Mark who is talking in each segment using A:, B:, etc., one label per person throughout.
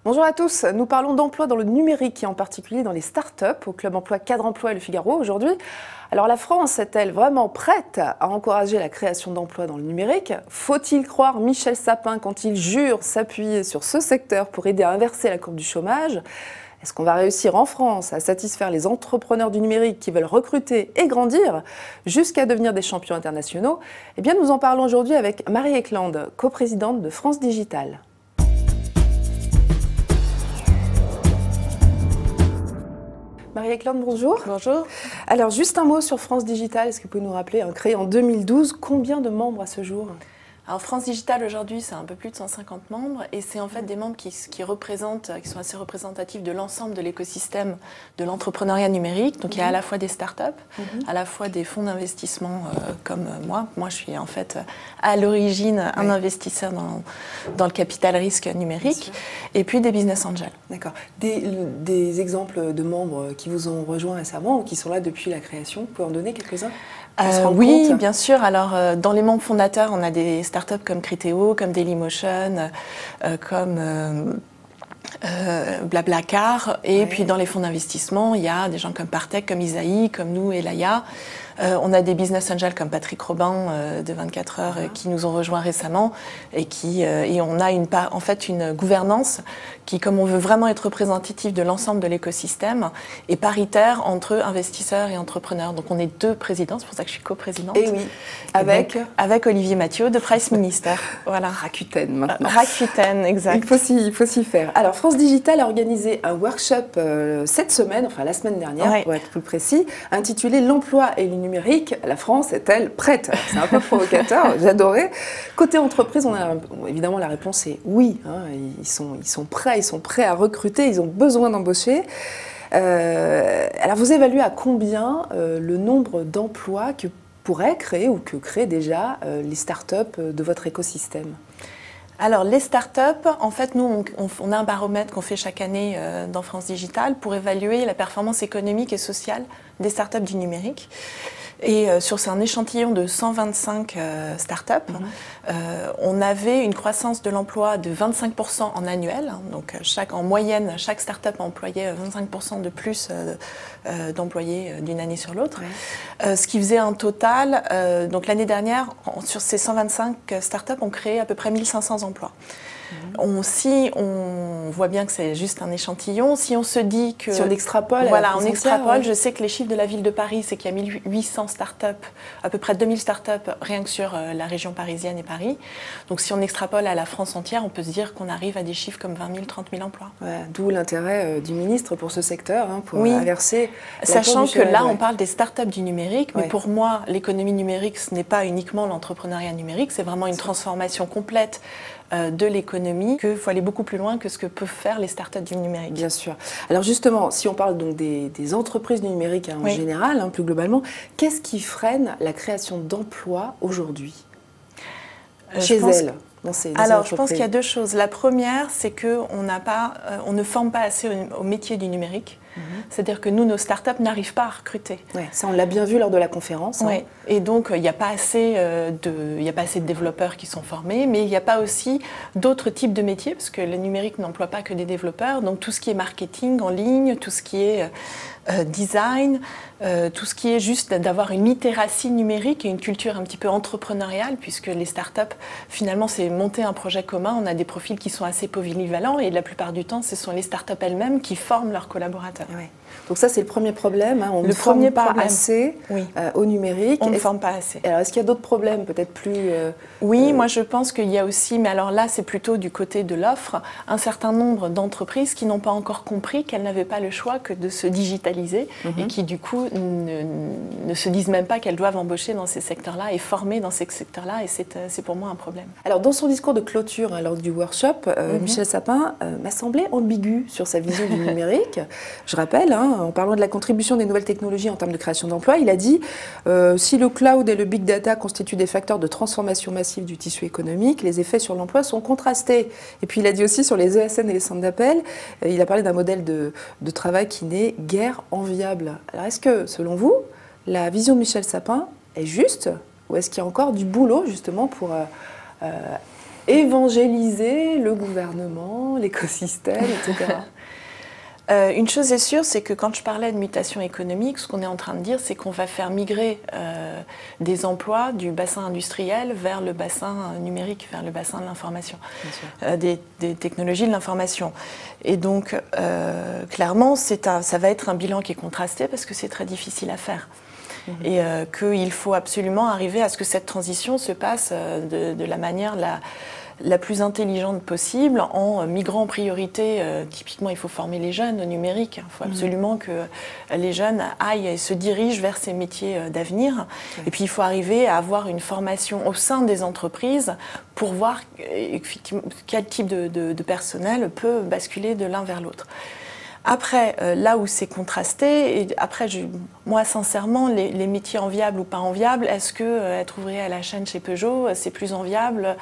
A: Bonjour à tous, nous parlons d'emploi dans le numérique et en particulier dans les startups au Club Emploi Cadre Emploi et Le Figaro aujourd'hui. Alors la France est-elle vraiment prête à encourager la création d'emplois dans le numérique? Faut-il croire Michel Sapin quand il jure s'appuyer sur ce secteur pour aider à inverser la courbe du chômage? Est-ce qu'on va réussir en France à satisfaire les entrepreneurs du numérique qui veulent recruter et grandir jusqu'à devenir des champions internationaux? Eh bien nous en parlons aujourd'hui avec Marie Eklund, coprésidente de France Digital. Marie Eklund, bonjour.
B: Bonjour.
A: Alors, juste un mot sur France Digital. Est-ce que vous pouvez nous rappeler, créé en 2012, combien de membres à ce jour?
B: Alors France Digital aujourd'hui, c'est un peu plus de 150 membres et c'est en fait des membres qui sont assez représentatifs de l'ensemble de l'écosystème de l'entrepreneuriat numérique. Donc il y a à la fois des startups, à la fois des fonds d'investissement comme moi. Moi, je suis en fait à l'origine un investisseur dans le capital risque numérique et puis des business angels.
A: D'accord. Des exemples de membres qui vous ont rejoint récemment ou qui sont là depuis la création, vous pouvez en donner quelques-uns?
B: Oui, bien sûr. Alors, dans les membres fondateurs, on a des startups comme Criteo, comme Dailymotion, comme Blablacar. Et puis, dans les fonds d'investissement, il y a des gens comme Partech, comme Isaïe, comme nous et Laïa. On a des business angels comme Patrick Robin de 24 heures qui nous ont rejoints récemment et on a en fait une gouvernance qui, comme on veut vraiment être représentatif de l'ensemble de l'écosystème, est paritaire entre investisseurs et entrepreneurs. Donc on est deux présidents, c'est pour ça que je suis coprésidente.
A: Et oui,
B: avec Olivier Mathieu de Price Minister. Voilà.
A: Rakuten maintenant.
B: Rakuten, exact.
A: Il faut s'y faire. Alors France Digital a organisé un workshop cette semaine, enfin la semaine dernière pour être plus précis, intitulé L'emploi et le numérique, la France est-elle prête? C'est un peu provocateur, j'adorais. Côté entreprise, évidemment la réponse est oui. Ils sont prêts à recruter, ils ont besoin d'embaucher. Alors vous évaluez à combien le nombre d'emplois que pourraient créer ou que créent déjà les startups de votre écosystème?
B: Alors, les startups, en fait, nous, on a un baromètre qu'on fait chaque année dans France Digital pour évaluer la performance économique et sociale des startups du numérique. Et c'est un échantillon de 125 startups. On avait une croissance de l'emploi de 25% en annuel. Donc, en moyenne, chaque startup employait 25% de plus d'employés d'une année sur l'autre. Ce qui faisait un total, donc l'année dernière, sur ces 125 startups, on créait à peu près 1500 emplois. Si on voit bien que c'est juste un échantillon, si on se dit que...
A: Si on extrapole...
B: Voilà, on extrapole. Je sais que les chiffres de la ville de Paris, c'est qu'il y a 1800 startups, à peu près 2000 startups, rien que sur la région parisienne et Paris. Donc si on extrapole à la France entière, on peut se dire qu'on arrive à des chiffres comme 20 000, 30 000 emplois.
A: Ouais, d'où l'intérêt du ministre pour ce secteur, pour inverser...
B: Sachant que là, on parle des startups du numérique, mais pour moi, l'économie numérique, ce n'est pas uniquement l'entrepreneuriat numérique, c'est vraiment une transformation complète de l'économie, qu'il faut aller beaucoup plus loin que ce que peuvent faire les startups du numérique.
A: Bien sûr. Alors justement, si on parle donc des entreprises du numérique en général, plus globalement, qu'est-ce qui freine la création d'emplois aujourd'hui chez elles?
B: Je pense qu'il y a deux choses. La première, c'est qu'on ne forme pas assez au métier du numérique. C'est-à-dire que nous, nos startups n'arrivent pas à recruter.
A: Ça, on l'a bien vu lors de la conférence.
B: Et donc, il n'y a pas assez de développeurs qui sont formés, mais il n'y a pas aussi d'autres types de métiers, parce que le numérique n'emploie pas que des développeurs. Donc, tout ce qui est marketing en ligne, tout ce qui est design, tout ce qui est juste d'avoir une littératie numérique et une culture un petit peu entrepreneuriale, puisque les startups, finalement, c'est monter un projet commun. On a des profils qui sont assez polyvalents et la plupart du temps, ce sont les startups elles-mêmes qui forment leurs collaborateurs.
A: Donc ça, c'est le premier problème. On ne forme pas assez au numérique.
B: On ne forme pas assez.
A: Alors, est-ce qu'il y a d'autres problèmes, peut-être plus...
B: Oui, moi je pense qu'il y a aussi, mais alors là, c'est plutôt du côté de l'offre, un certain nombre d'entreprises qui n'ont pas encore compris qu'elles n'avaient pas le choix que de se digitaliser et qui, du coup, ne se disent même pas qu'elles doivent embaucher dans ces secteurs-là et former dans ces secteurs-là. Et c'est pour moi un problème.
A: Alors, dans son discours de clôture lors du workshop, Michel Sapin m'a semblé ambigu sur sa vision du numérique. Je rappelle, en parlant de la contribution des nouvelles technologies en termes de création d'emplois, il a dit si le cloud et le big data constituent des facteurs de transformation massive du tissu économique, les effets sur l'emploi sont contrastés. Et puis il a dit aussi sur les ESN et les centres d'appel, il a parlé d'un modèle de travail qui n'est guère enviable. Alors est-ce que, selon vous, la vision de Michel Sapin est juste ou est-ce qu'il y a encore du boulot justement pour évangéliser le gouvernement, l'écosystème, etc.
B: Une chose est sûre, c'est que quand je parlais de mutation économique, ce qu'on est en train de dire, c'est qu'on va faire migrer des emplois du bassin industriel vers le bassin numérique, vers le bassin de l'information, des technologies de l'information. Et donc, clairement, ça va être un bilan qui est contrasté parce que c'est très difficile à faire. Et qu'il faut absolument arriver à ce que cette transition se passe de la manière la plus intelligente possible, en migrant en priorité. Typiquement, il faut former les jeunes au numérique. Il faut absolument que les jeunes aillent et se dirigent vers ces métiers d'avenir. Et puis, il faut arriver à avoir une formation au sein des entreprises pour voir effectivement quel type de personnel peut basculer de l'un vers l'autre. Après, là où c'est contrasté, et après, moi, sincèrement, les métiers enviables ou pas enviables, est-ce que être ouvrier à la chaîne chez Peugeot, c'est plus enviable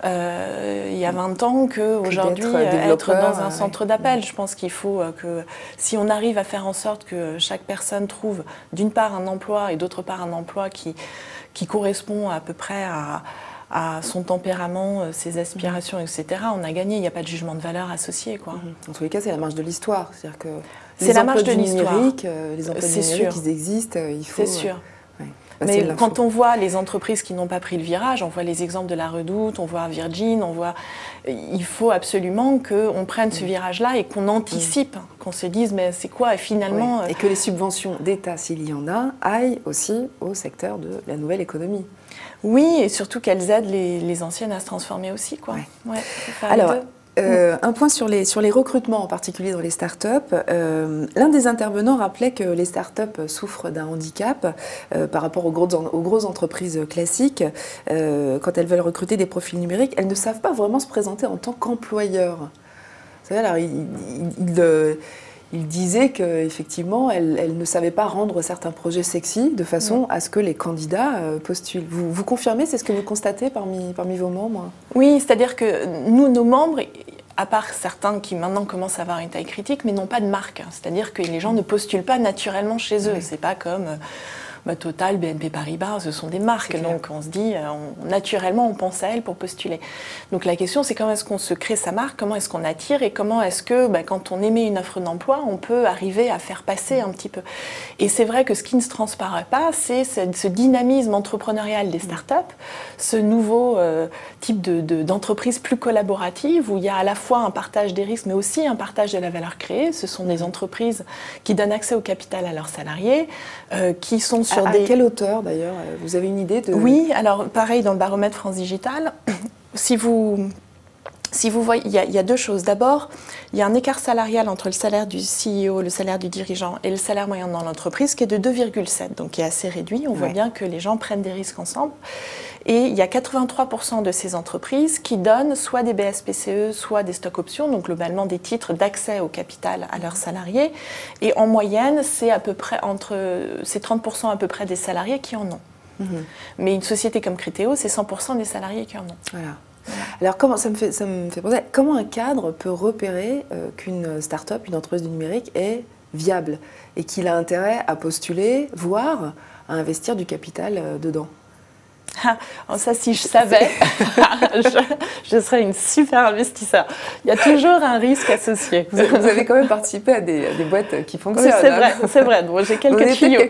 B: il y a 20 ans qu'aujourd'hui être dans un centre d'appel? Je pense qu'il faut que, si on arrive à faire en sorte que chaque personne trouve d'une part un emploi et d'autre part un emploi qui correspond à peu près à son tempérament, ses aspirations, etc., on a gagné. Il n'y a pas de jugement de valeur associé, quoi.
A: En tous les cas, c'est la marche de l'histoire. C'est-à-dire que
B: c'est la marche de l'histoire.
A: Les emplois numériques, ils existent, il faut...
B: C'est sûr. Mais quand on voit les entreprises qui n'ont pas pris le virage, on voit les exemples de la Redoute, on voit Virgin, il faut absolument qu'on prenne ce virage-là et qu'on anticipe, qu'on se dise mais c'est quoi et finalement...
A: Et que les subventions d'État, s'il y en a, aillent aussi au secteur de la nouvelle économie.
B: Oui, et surtout qu'elles aident les anciennes à se transformer aussi, quoi.
A: Alors, un point sur les recrutements, en particulier dans les startups. L'un des intervenants rappelait que les startups souffrent d'un handicap par rapport aux grosses entreprises classiques. Quand elles veulent recruter des profils numériques, elles ne savent pas vraiment se présenter en tant qu'employeurs. Vous savez, alors, il disait qu'effectivement, elle ne savait pas rendre certains projets sexy de façon à ce que les candidats postulent. Vous confirmez, c'est ce que vous constatez parmi vos membres?
B: Oui, c'est-à-dire que nous, nos membres, à part certains qui maintenant commencent à avoir une taille critique, mais n'ont pas de marque. C'est-à-dire que les gens ne postulent pas naturellement chez eux. C'est pas comme... Total, BNP Paribas, ce sont des marques, donc on se dit, naturellement on pense à elles pour postuler. Donc la question c'est comment est-ce qu'on se crée sa marque, comment est-ce qu'on attire et comment est-ce que quand on émet une offre d'emploi, on peut arriver à faire passer un petit peu. Et c'est vrai que ce qui ne se transparaît pas, c'est ce dynamisme entrepreneurial des startups, ce nouveau type d'entreprise plus collaborative où il y a à la fois un partage des risques mais aussi un partage de la valeur créée. Ce sont des entreprises qui donnent accès au capital à leurs salariés, qui sont sur
A: à quelle hauteur d'ailleurs? Vous avez une idée de...
B: Oui, alors pareil dans le baromètre France Digital, si vous voyez, il y a deux choses. D'abord, il y a un écart salarial entre le salaire du CEO, le salaire du dirigeant et le salaire moyen dans l'entreprise qui est de 2,7, donc qui est assez réduit. On voit bien que les gens prennent des risques ensemble. Et il y a 83% de ces entreprises qui donnent soit des BSPCE, soit des stocks options, donc globalement des titres d'accès au capital à leurs salariés. Et en moyenne, c'est à peu près c'est 30% à peu près des salariés qui en ont. Mais une société comme Criteo, c'est 100% des salariés qui en ont.
A: Voilà. Alors, ça me fait penser, comment un cadre peut repérer qu'une start-up, une entreprise du numérique est viable et qu'il a intérêt à postuler, voire à investir du capital dedans?
B: Ça, si je savais, je serais une super investisseur. Il y a toujours un risque associé.
A: Vous avez quand même participé à des boîtes qui fonctionnent.
B: Oui, c'est vrai. Bon, j'ai quelques tuyaux.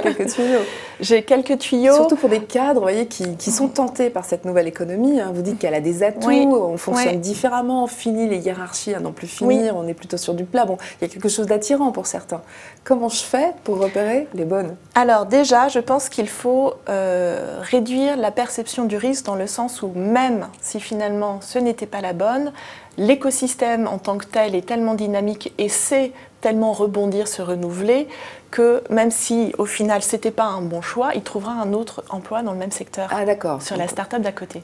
A: Quelques tuyaux.
B: J'ai quelques tuyaux.
A: Surtout pour des cadres, vous voyez, qui sont tentés par cette nouvelle économie. Vous dites qu'elle a des atouts, on fonctionne différemment, on finit les hiérarchies à n'en plus finir, on est plutôt sur du plat. Bon, il y a quelque chose d'attirant pour certains. Comment je fais pour repérer les bonnes?
B: Alors déjà, je pense qu'il faut réduire la perception du risque dans le sens où même si finalement ce n'était pas la bonne, l'écosystème en tant que tel est tellement dynamique et sait tellement rebondir, se renouveler, que même si au final c'était pas un bon choix, il trouvera un autre emploi dans le même secteur.
A: Ah d'accord.
B: Sur la start-up d'à côté.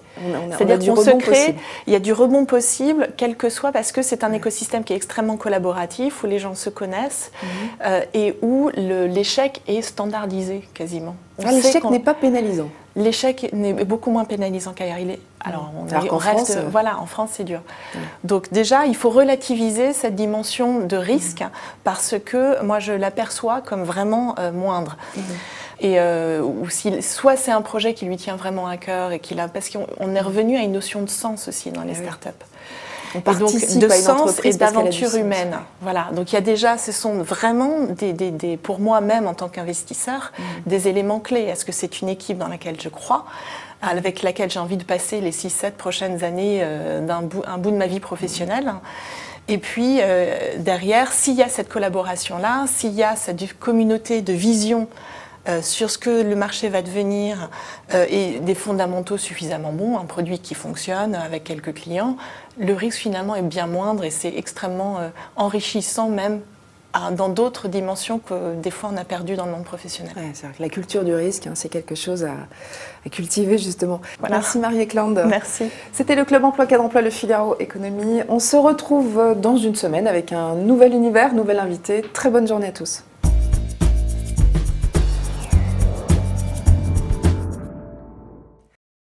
A: C'est-à-dire qu'on se crée,
B: il y a du rebond possible, quel que soit, parce que c'est un écosystème qui est extrêmement collaboratif, où les gens se connaissent et où l'échec est standardisé quasiment.
A: L'échec n'est pas pénalisant.
B: L'échec est beaucoup moins pénalisant qu'ailleurs. Alors, on reste, en France, c'est dur. Donc déjà, il faut relativiser cette dimension de risque parce que moi, je l'aperçois comme vraiment moindre. Et ou si, soit c'est un projet qui lui tient vraiment à cœur et qu'il a, parce qu'on est revenu à une notion de sens aussi dans les startups.
A: On participe
B: donc, de
A: à une
B: sens et
A: entreprise parce qu'elle a du
B: d'aventure
A: sens.
B: humaine. Voilà. Donc il y a déjà, ce sont vraiment pour moi-même en tant qu'investisseur, des éléments clés. Est-ce que c'est une équipe dans laquelle je crois, avec laquelle j'ai envie de passer les 6-7 prochaines années un bout de ma vie professionnelle? Et puis derrière, s'il y a cette collaboration-là, s'il y a cette communauté de vision sur ce que le marché va devenir et des fondamentaux suffisamment bons, un produit qui fonctionne avec quelques clients, le risque finalement est bien moindre et c'est extrêmement enrichissant même dans d'autres dimensions que des fois on a perdu dans le monde professionnel.
A: Ouais, c'est vrai que la culture du risque, c'est quelque chose à cultiver justement.
B: Voilà.
A: Merci Marie-Eklund.
B: Merci.
A: C'était le Club Emploi Cadre Emploi Le Figaro Économie. On se retrouve dans une semaine avec un nouvel univers, nouvel invité. Très bonne journée à tous.